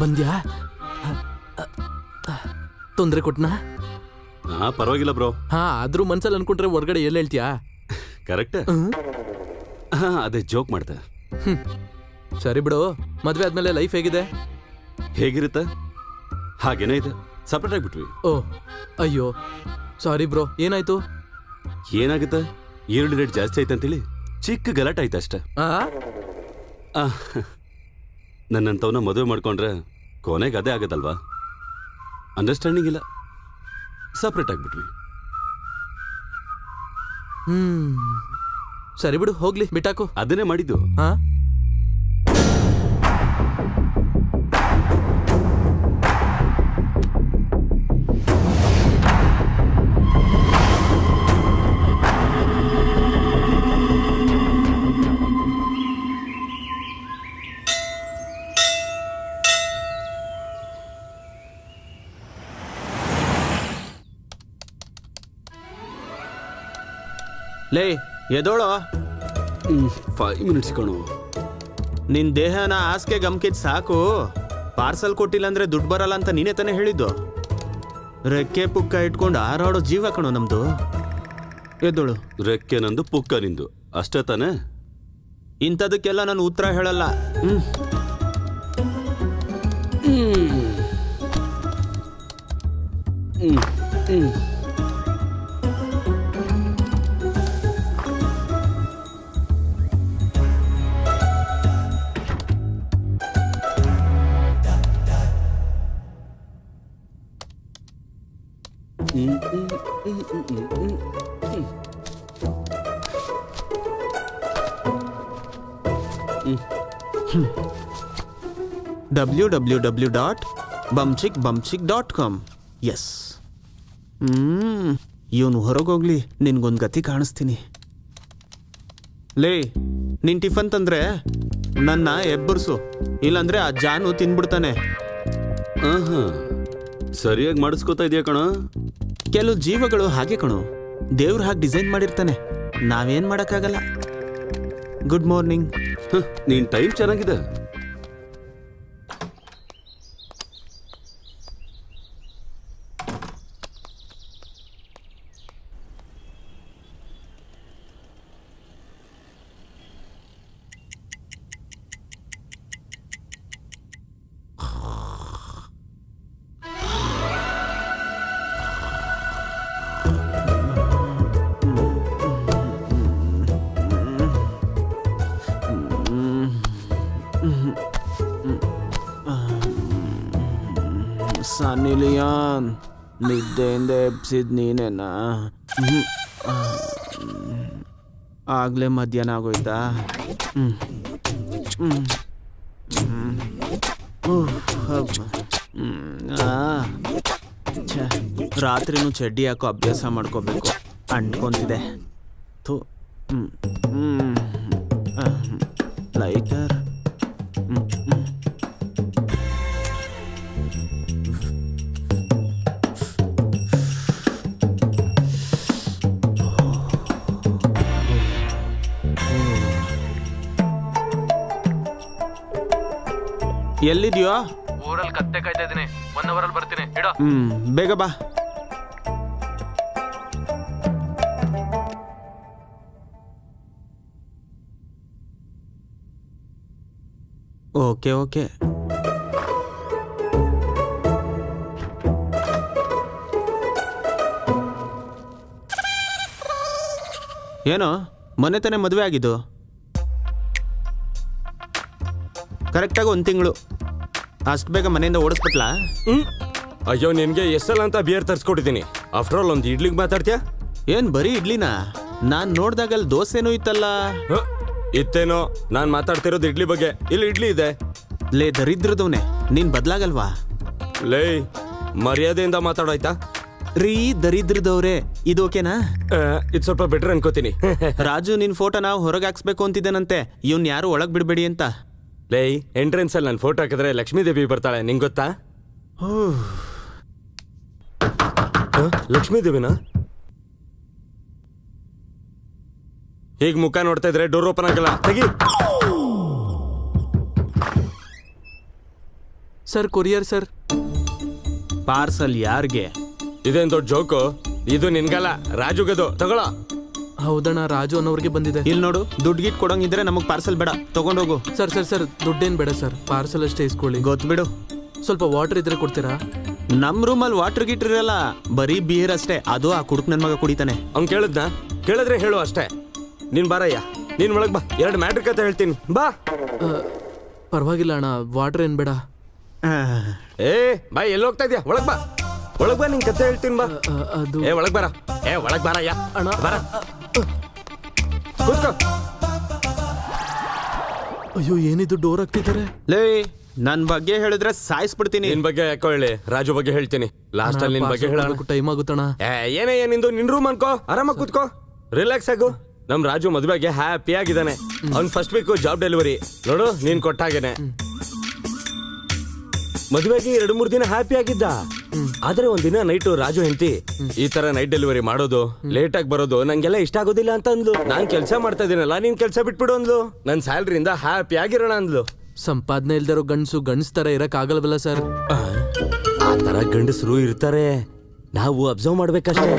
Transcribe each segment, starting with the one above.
ಬಂದ್ಯಾ? ತೊಂದರೆ ಕೊಟ್ನಾ? ಪರವಾಗಿಲ್ಲ ಬ್ರೋ. ಆದ್ರೂ ಮನ್ಸಲ್ಲಿ ಅನ್ಕೊಂಡ್ರೆ ಹೊರಗಡೆ ಎಲ್ಲ ಹೇಳ್ತೀಯಾ? ಕರೆಕ್ಟ್. ಅದೇ ಜೋಕ್ ಮಾಡ್ದೆ. ಸರಿ ಬಿಡು. ಮದ್ವೆ ಆದ್ಮೇಲೆ ಲೈಫ್ ಹೇಗಿದೆ? ಹೇಗಿರುತ್ತೆ ಹಾಗೇನೇ ಇದೆ. ಸಪ್ರೇಟ್ ಆಗ್ಬಿಟ್ವಿ. ಓಹ್ ಅಯ್ಯೋ ಸಾರಿ ಬ್ರೋ. ಏನಾಯ್ತು? ಏನಾಗುತ್ತೆ, ಈರುಳ್ಳಿ ರೇಟ್ ಜಾಸ್ತಿ ಆಯ್ತು ಅಂತೇಳಿ ಚಿಕ್ಕ ಗಲಾಟೆ ಆಯ್ತು ಅಷ್ಟೆ. ನನ್ನಂತವನ್ನ ಮದುವೆ ಮಾಡ್ಕೊಂಡ್ರೆ ಕೊನೆಗೆ ಅದೇ ಆಗದಲ್ವಾ? ಅಂಡರ್ಸ್ಟ್ಯಾಂಡಿಂಗ್ ಇಲ್ಲ, ಸಪ್ರೇಟ್ ಆಗ್ಬಿಟ್ವಿ. ಸರಿ ಬಿಡು, ಹೋಗ್ಲಿ, ಬಿಟ್ಟಾಕು. ಅದನ್ನೇ ಮಾಡಿದ್ದು. ಲೇ ಎದೋಳೋ. 5 ಮಿನಿಟ್ಸ್ ಕಣು. ನಿನ್ ದೇಹನ ಹಾಸಿಗೆ ಗಮ್ಕಿದ್ ಸಾಕು. ಪಾರ್ಸಲ್ ಕೊಟ್ಟಿಲ್ಲ ಅಂದ್ರೆ ದುಡ್ಡು ಬರಲ್ಲ ಅಂತ ನೀನೇ ತಾನೇ ಹೇಳಿದ್ದು. ರೆಕ್ಕೆ ಪುಕ್ಕ ಇಟ್ಕೊಂಡು ಹಾರಾಡೋ ಜೀವ ಕಣೋ ನಮ್ದು. ಎದ್ದೋಳು. ರೆಕ್ಕೆ ನಂದು, ಪುಕ್ಕ ನಿಂದು, ಅಷ್ಟೇ ತಾನೆ? ಇಂಥದಕ್ಕೆಲ್ಲ ನಾನು ಉತ್ತರ ಹೇಳಲ್ಲ. www.bumchick.com. ಎಸ್. ಇವನು ಹೊರಗೋಗ್ಲಿ, ನಿನ್ಗೊಂದು ಗತಿ ಕಾಣಿಸ್ತೀನಿ. ಲೇ, ನಿನ್ ಟಿಫನ್ ತಂದ್ರೆ ನನ್ನ ಎಬ್ಬರ್ಸು, ಇಲ್ಲಾಂದ್ರೆ ಆ ಜಾನು ತಿನ್ಬಿಡ್ತಾನೆ. ಸರಿಯಾಗಿ ಮಾಡಿಸ್ಕೋತಾ ಇದೆಯಾ ಕಣ? ಕೆಲವು ಜೀವಗಳು ಹಾಗೆ ಕಣು, ದೇವ್ರು ಹಾಗೆ ಡಿಸೈನ್ ಮಾಡಿರ್ತಾನೆ, ನಾವೇನ್ ಮಾಡಕ್ಕಾಗಲ್ಲ. Good morning. ನೀನ್ ಟೈಮ್ ಚೆನ್ನಾಗಿದೆ. ಸನ್ನಿಲಿಯಾನ್, ನಿದ್ದೆಯಿಂದ ಎಬ್ಸಿದ್ ನೀನೇನಾ? ಆಗ್ಲೇ ಮಧ್ಯಾಹ್ನ ಆಗೋಯ್ತಾ? ರಾತ್ರಿನೂ ಚಡ್ಡಿ ಹಾಕೋ ಅಭ್ಯಾಸ ಮಾಡ್ಕೋಬೇಕು ಅಂದ್ಕೊಂತಿದೆ. ಲೈಟರ್. ಎಲ್ಲಿದ್ಯೋ? ಊರಲ್ಲಿ ಕತ್ತೆ ಕಾಯ್ತಾ ಇದೀನಿ. 1 hour ಅಲ್ಲಿ ಬರ್ತೀನಿ. ಇಡೋ. ಬೇಗ ಬಾ. Okay okay. ಏನೋ ಮೊನ್ನೆ ತಾನೇ ಮದುವೆ ಆಗಿದ್ದು? ಕರೆಕ್ಟಾಗಿ 1 ತಿಂಗಳು. ಅಷ್ಟು ಬೇಗ ಮನೆಯಿಂದ ಓಡಿಸ್ಬಿಟ್ಲಾ? ಅಯ್ಯೋ, ನಿನ್ಗೆ ಎಷ್ಟಲ್ಲ ಅಂತ ಬಿಯರ್ ತರ್ಸ್ಕೊಟ್ಟಿದ್ದೀನಿ. ಆಫ್ಟರ್ ಆಲ್ ಒಂದು ಇಡ್ಲಿಗೆ ಮಾತಾಡ್ತೀಯಾ? ಏನ್ ಬರೀ ಇಡ್ಲಿನಾ? ನಾನ್ ನೋಡ್ದಾಗಲ್ಲಿ ದೋಸೆನೂ ಇತ್ತಲ್ಲ. ಇತ್ತೇನೋ, ನಾನ್ ಮಾತಾಡ್ತಿರೋದು ಇಡ್ಲಿ ಬಗ್ಗೆ. ಇಲ್ಲಿ ಇಡ್ಲಿ ಇದೆ. ಲೇ ದರಿದ್ರದವನೇ, ನೀನ್ ಬದ್ಲಾಗಲ್ವಾ? ಲೇ, ಮರ್ಯಾದೆಯಿಂದ ಮಾತಾಡೋಯ್ತಾ? ರೀ ದರಿದ್ರದವ್ರೆ, ಇದು ಓಕೆನಾ? ಇದು ಸ್ವಲ್ಪ ಬೆಟರ್ ಅನ್ಕೋತೀನಿ. ರಾಜು, ನಿನ್ ಫೋಟೋ ನಾವು ಹೊರಗೆ ಹಾಕ್ಸ್ಬೇಕು ಅಂತಿದ್ದೇನಂತೆ. ಇವ್ನ್ ಯಾರು ಒಳಗ್ ಬಿಡ್ಬೇಡಿ ಅಂತ. ಲೇ, ಎಂಟ್ರೆನ್ಸ್ ಅಲ್ಲಿ ನಾನು ಫೋಟೋ ಹಾಕಿದ್ರೆ ಲಕ್ಷ್ಮೀ ದೇವಿ ಬರ್ತಾಳೆ, ನಿಂಗೆ ಗೊತ್ತಾ? ಲಕ್ಷ್ಮೀ ದೇವಿನಾ? ಹೀಗೆ ಮುಖ ನೋಡ್ತಾ ಇದ್ರೆ ಡೋರ್ ಓಪನ್ ಆಗಲ್ಲ. ತೆಗಿ. Sir courier sir. ಪಾರ್ಸಲ್ ಯಾರಿಗೆ? ಇದೇನ್ ದೊಡ್ಡ ಜೋಕು? ಇದು ನಿನ್ಗಲ್ಲ, ರಾಜುಗದು. ತಗೊಳ್ಳೋ. ಹೌದಣ್ಣ, ರಾಜು ಅನ್ನೋರ್ಗೆ ಬಂದಿದೆ. ಇಲ್ಲಿ ನೋಡು, ದುಡ್ಡು ಗಿಟ್ ಕೊಡೋಂಗಿದ್ರೆ ನಮಗ್ ಪಾರ್ಸಲ್ ಬೇಡ, ತಗೊಂಡೋಗು. ಸರ್ ಸರ್ ಸರ್ ದುಡ್ಡೇನು ಬೇಡ ಸರ್, ಪಾರ್ಸಲ್ ಅಷ್ಟೇ ಇಸ್ಕೊಳ್ಳಿ. ಗೊತ್ತು ಬಿಡು. ಸ್ವಲ್ಪ ವಾಟರ್ ಇದ್ರೆ ಕೊಡ್ತೀರಾ? ನಮ್ ರೂಮಲ್ಲಿ ವಾಟರ್ ಗೀಟರ್ ಇರಲ್ಲ, ಬರೀ ಬೀರ್ ಅಷ್ಟೇ. ಅದು ಆ ಕುಡುಕ್ ನನ್ ಮಗ ಕುಡಿತಾನೆ. ಅವ್ನ್ ಕೇಳಿದ್ನ? ಕೇಳಿದ್ರೆ ಹೇಳು ಅಷ್ಟೇ. ನೀನ್ ಬಾರಯ್ಯ, ನೀನ್ ಒಳಗ್ ಬಾ, 2 ಮ್ಯಾಟ್ರ್ ಕತೆ ಹೇಳ್ತೀನಿ ಬಾ. ಪರವಾಗಿಲ್ಲ ಅಣ್ಣ, ವಾಟರ್ ಏನು ಬೇಡ. ಏ ಬಾ, ಎಲ್ಲಿ ಹೋಗ್ತಾ ಇದ್ಯಾ? ಒಳಗ್ ಬಾ, ಒಳಗ್ ಬಾ, ನಿನ್ ಕತೆ ಹೇಳ್ತೀನಿ ಬಾ. ಅದು ಏ ಒಳಗ್ ಬಾರ, ಏ ಒಳಗ್ ಬಾರಯ್ಯ. ಅಣ್ಣ ಬಾರ, ಕೂತ್ಕೋ. ಅಯ್ಯೋ, ಏನಿದು ಡೋರ್ ಹಾಕ್ತಿದ್ದಾರೆ? ಲೇ, ನನ್ ಬಗ್ಗೆ ಹೇಳಿದ್ರೆ ಸಾಯಿಸ್ಬಿಡ್ತೀನಿ. ನಿನ್ ಬಗ್ಗೆ ಯಾಕೋ ಹೇಳಿ, ರಾಜು ಬಗ್ಗೆ ಹೇಳ್ತೀನಿ. ಲಾಸ್ಟ್ ಅಲ್ಲಿ ನಿನ್ ಬಗ್ಗೆ ಹೇಳೋಣ. ಟೈಮ್ ಆಗುತ್ತಣ್ಣ. ಏನೇ ನಿಂದು, ನಿನ್ ರೂಮ್ ಅನ್ಕೋ, ಆರಾಮಾಗಿ ಕೂತ್ಕೋ, ರಿಲ್ಯಾಕ್ಸ್ ಆಗು. ನಮ್ ರಾಜು ಮದುವೆಗೆ ಹ್ಯಾಪಿ ಆಗಿದ್ದಾನೆ. ಅವ್ನ್ ಫಸ್ಟ್ ವೀಕ್ ಜಾಬ್ ಡೆಲಿವರಿ ನೋಡು, ನೀನ್ ಕೊಟ್ಟಾಗೇನೆ. ಮದುವೆಗೆ 2-3 ದಿನ ಹ್ಯಾಪಿ ಆಗಿದ್ದ. ಆದ್ರೆ ಒಂದಿನ ನೈಟ್ ರಾಜು ಹೆಂಡತಿ ಈ ತರ ನೈಟ್ ಡೆಲಿವರಿ ಮಾಡೋದು, ಲೇಟ್ ಆಗಿ ಬರೋದು ನಂಗೆಲ್ಲ ಇಷ್ಟ ಆಗೋದಿಲ್ಲ ಅಂತ ಅಂದ್ಲು. ನಾನ್ ಕೆಲಸ ಮಾಡ್ತಾ ಇದೀನಲ್ಲ, ನೀನ್ ಕೆಲಸ ಬಿಟ್ಬಿಡು ಅಂದ್ಲು. ನನ್ ಸ್ಯಾಲ್ರಿಯಿಂದ ಹ್ಯಾಪಿ ಆಗಿರೋಣ ಅಂದ್ಲು. ಸಂಪಾದನೆ ಇಲ್ದಿರೋ ಗಂಡ್ಸ್ ತರ ಇರಕ್ ಆಗಲ್ವಲ್ಲ ಸರ್? ಆ ತರ ಗಂಡಸರು ಇರ್ತಾರೆ, ನಾವು ಅಬ್ಸರ್ವ್ ಮಾಡ್ಬೇಕಷ್ಟೇ.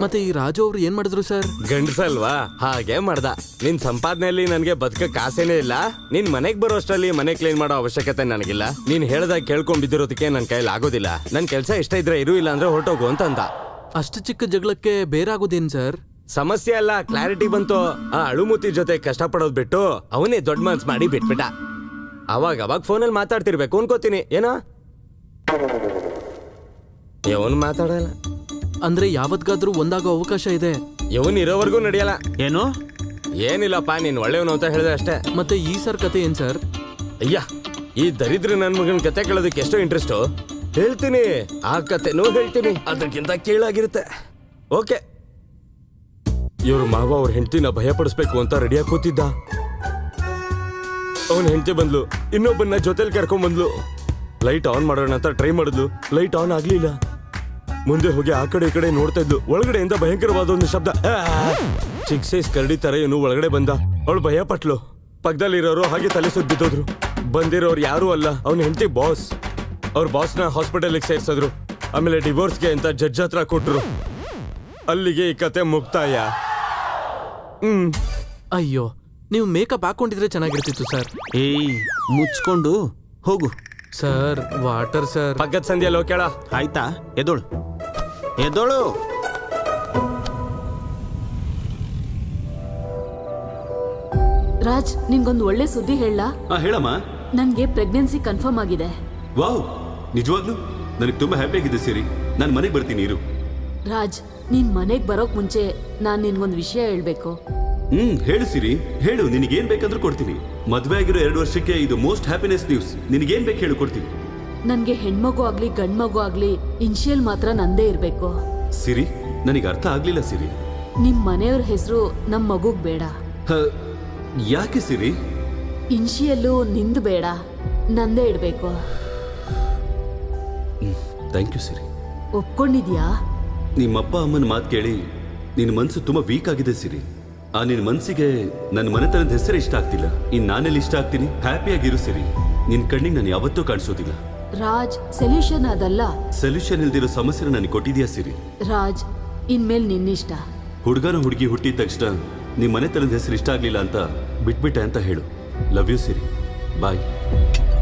ಮತ್ತೆ ಈ ರಾಜು ಅವ್ರು ಏನ್ ಮಾಡಿದ್ರು ಸರ್? ಗಂಡಸಲ್ವಾ, ಹಾಗೆ ಮಾಡ್ದ. ನಿನ್ ಸಂಪಾದನೆಯಲ್ಲಿ ನನ್ಗೆ ಬದುಕಕ್ ಆಸೆನೇ ಇಲ್ಲ. ನೀನ್ ಮನೆಗ್ ಬರೋ ಅಷ್ಟರಲ್ಲಿ ಮನೆ ಕ್ಲೀನ್ ಮಾಡೋ ಅವಶ್ಯಕತೆ ನನಗಿಲ್ಲ. ನೀನ್ ಹೇಳ್ದಾಗ ಕೇಳ್ಕೊಂಡ್ ಬಿದ್ದಿರೋದಕ್ಕೆ ನನ್ ಕೈಲಿ ಆಗೋದಿಲ್ಲ. ನನ್ ಕೆಲ್ಸ ಇಷ್ಟ ಇದ್ರೆ ಇರು, ಇಲ್ಲ ಅಂದ್ರೆ ಹೊರಟೋಗು ಅಂತ ಅಂದ. ಅಷ್ಟು ಚಿಕ್ಕ ಜಗಳಕ್ಕೆ ಬೇರಾಗೋದೇನ್ ಸರ್? ಸಮಸ್ಯೆ ಅಲ್ಲ, ಕ್ಲಾರಿಟಿ ಬಂತು. ಆ ಅಳುಮೂತಿ ಜೊತೆ ಕಷ್ಟಪಡೋದ್ ಬಿಟ್ಟು ಅವನೇ ದೊಡ್ಡ ಮನ್ಸ್ ಮಾಡಿ ಬಿಟ್ಬಿಟ್ಟ. ಅವಾಗ ಫೋನಲ್ಲಿ ಮಾತಾಡ್ತಿರ್ಬೇಕು ಅನ್ಕೋತೀನಿ. ಏನೋ ಇವನ್ ಮಾತಾಡಲ್ಲ ಅಂದ್ರೆ ಯಾವತ್ಗಾದ್ರೂ ಒಂದಾಗೋ ಅವಕಾಶ ಇದೆ. ಇವನ್ ಇರೋವರೆಗೂ ನಡೆಯಲ್ಲ. ಏನು? ಏನಿಲ್ಲಪ್ಪ, ನೀನ್ ಒಳ್ಳೆಯವನು ಅಂತ ಹೇಳಿದೆ ಅಷ್ಟೇ. ಮತ್ತೆ ಈ ಸರ್ ಕತೆ ಏನ್ ಸರ್? ಅಯ್ಯ, ಈ ದರಿದ್ರ ನನ್ ಮಗನ್ ಕತೆ ಕೇಳೋದಕ್ಕೆ ಎಷ್ಟೋ ಇಂಟ್ರೆಸ್ಟ್. ಹೇಳ್ತೀನಿ, ಆ ಕತೆನೂ ಹೇಳ್ತೀನಿ, ಅದಕ್ಕಿಂತ ಕೀಳಾಗಿರುತ್ತೆ. ಓಕೆ, ಇವ್ರ ಮಾವ ಅವ್ರ ಹೆಂಡತಿನ ಭಯಪಡಿಸ್ಬೇಕು ಅಂತ ರೆಡಿಯಾಗಿ ಕೂತಿದ್ದ. ಅವನ ಹೆಂಡತಿ ಬಂದ್ಲು, ಇನ್ನೊಬ್ಬನ್ನ ಜೊತೆಲಿ ಕರ್ಕೊಂಡ್ ಬಂದ್ಲು. ಲೈಟ್ ಆನ್ ಮಾಡೋಣ ಅಂತ ಟ್ರೈ ಮಾಡಿದ್ಲು, ಲೈಟ್ ಆನ್ ಆಗ್ಲಿಲ್ಲ. ಮುಂದೆ ಹೋಗಿ ಆ ಕಡೆ ಈ ಕಡೆ ನೋಡ್ತಾ ಇದ್ಲು. ಒಳಗಡೆಯಿಂದ ಭಯಂಕರವಾದ ಒಂದು ಶಬ್ದ. ಚಿಕ್ಕ ಸೈಜ್ ಕರಡಿ ತರ ಏನು ಒಳಗಡೆ ಬಂದ. ಅವಳು ಭಯ ಪಟ್ಲು. ಪಕ್ಕದಲ್ಲಿರೋರು ಹಾಗೆ ತಲೆ ಸುತ್ತ ಬಿದ್ದೋದ್ರು. ಬಂದಿರೋರು ಯಾರೂ ಅಲ್ಲ, ಅವನ ಹೆಂಡತಿ ಬಾಸ್. ಅವ್ರ ಬಾಸ್ನ ಹಾಸ್ಪಿಟಲ್ಗೆ ಸೇರ್ಸಿದ್ರು. ಆಮೇಲೆ ಡಿವೋರ್ಸ್ಗೆ ಅಂತ ಜಡ್ಜ್ ಹತ್ರ ಕೊಟ್ರು. ಅಲ್ಲಿಗೆ ಈ ಕತೆ ಮುಕ್ತಾಯ. ಅಯ್ಯೋ, ನೀವು ಮೇಕಪ್ ಹಾಕೊಂಡಿದ್ರೆ ಚೆನ್ನಾಗಿರ್ತಿತ್ತು ಸರ್. ಏಯ್, ಮುಚ್ಕೊಂಡು ಹೋಗು. Sir water sir. ಪಕ್ಕದ ಸಂಧಿಯಲ್ಲಿ ಕೇಳ. ಆಯ್ತಾ? ಎದೋಳು ಎದೋಳು. ರಾಜ್, ನಿನ್ಗೊಂದು ಒಳ್ಳೆ ಸುದ್ದಿ ಹೇಳ. ಹೇಳಮ್ಮ. ನನ್ಗೆ ಪ್ರೆಗ್ನೆನ್ಸಿ ಕನ್ಫರ್ಮ್ ಆಗಿದೆ. ವಾವ್, ನಿಜವಾಗ್ಲೂ ನನಗೆ ತುಂಬಾ ಹ್ಯಾಪಿ ಆಗಿದೆ ಸಿರಿ. ನಾನು ಮನೆಗೆ ಬರ್ತೀನಿ ಇರು. ರಾಜ್, ನೀನ್ ಮನೆಗ್ ಬರೋಕ್ ಮುಂಚೆ ನಾನ್ ನಿನ್ಗೊಂದು ವಿಷಯ ಹೇಳ್ಬೇಕು. ಹೇಳು ಸಿರಿ, ಹೇಳು. ನಿನಗೇನ್ ಬೇಕಂದ್ರೂ ಕೊಡ್ತೀನಿ. ಮದ್ವೆ ಆಗಿರೋ 2 ವರ್ಷಕ್ಕೆ ಇದು ಮೋಸ್ಟ್ ಹ್ಯಾಪಿನೆಸ್ ನ್ಯೂಸ್. ನಿನಗೇನ್ ಬೇಕು ಹೇಳು, ಕೊಡ್ತೀನಿ. ನನ್ಗೆ ಹೆಣ್ಮಗು ಆಗ್ಲಿ ಗಂಡ್ಮಗು ಆಗ್ಲಿ ಇನ್ಶಿಯಲ್ ಮಾತ್ರ ನಂದೇ ಇರ್ಬೇಕು. ಸಿರಿ, ನನಗೆ ಅರ್ಥ ಆಗ್ಲಿಲ್ಲ ಸಿರಿ. ನಿಮ್ ಮನೆಯವ್ರ ಹೆಸರು ನಮ್ ಮಗುಗ್ ಬೇಡ. ಯಾಕೆ ಸಿರಿ? ಇನ್ಶಿಯಲ್ಲು ನಿಂದು ಬೇಡ, ನಂದೇ ಇಡ್ಬೇಕು. ಥ್ಯಾಂಕ್ ಯು ಸಿರಿ. ಒಪ್ಕೊಂಡಿದ್ಯಾ? ನಿಮ್ಮಪ್ಪ ಅಮ್ಮನ ಮಾತು ಕೇಳಿ ನಿನ್ನ ಮನಸ್ಸು ತುಂಬಾ ವೀಕ್ ಆಗಿದೆ ಸಿರಿ. ಆ ನಿನ್ನ ಮನಸ್ಸಿಗೆ ನನ್ನ ಮನೆತನದ ಹೆಸರೇ ಇಷ್ಟ ಆಗ್ತಿಲ್ಲ. ನಾನೆಲ್ಲಿ ಇಷ್ಟ ಆಗ್ತೀನಿ? ಹ್ಯಾಪಿಯಾಗಿರು ಸಿರಿ. ನಿನ್ ಕಣ್ಣಿಗೆ ನಾನು ಯಾವತ್ತೂ ಕಾಣಿಸೋದಿಲ್ಲ. ರಾಜ್, ಸೊಲ್ಯೂಷನ್ ಅದಲ್ಲ. ಸೊಲ್ಯೂಷನ್ ಇಲ್ದಿರೋ ಸಮಸ್ಯೆ ನನಗೆ ಕೊಟ್ಟಿದ್ಯಾ ಸಿರಿ? ರಾಜ್, ಇನ್ಮೇಲ್ ನಿನ್ನಿಷ್ಟ. ಹುಡುಗನ ಹುಡುಗಿ ಹುಟ್ಟಿದ ತಕ್ಷಣ ನಿಮ್ಮ ಮನೆತನದ ಹೆಸರು ಇಷ್ಟ ಆಗ್ಲಿಲ್ಲ ಅಂತ ಬಿಟ್ಬಿಟ್ಟೆ ಅಂತ ಹೇಳು. Love you Siri. ಬಾಯ್.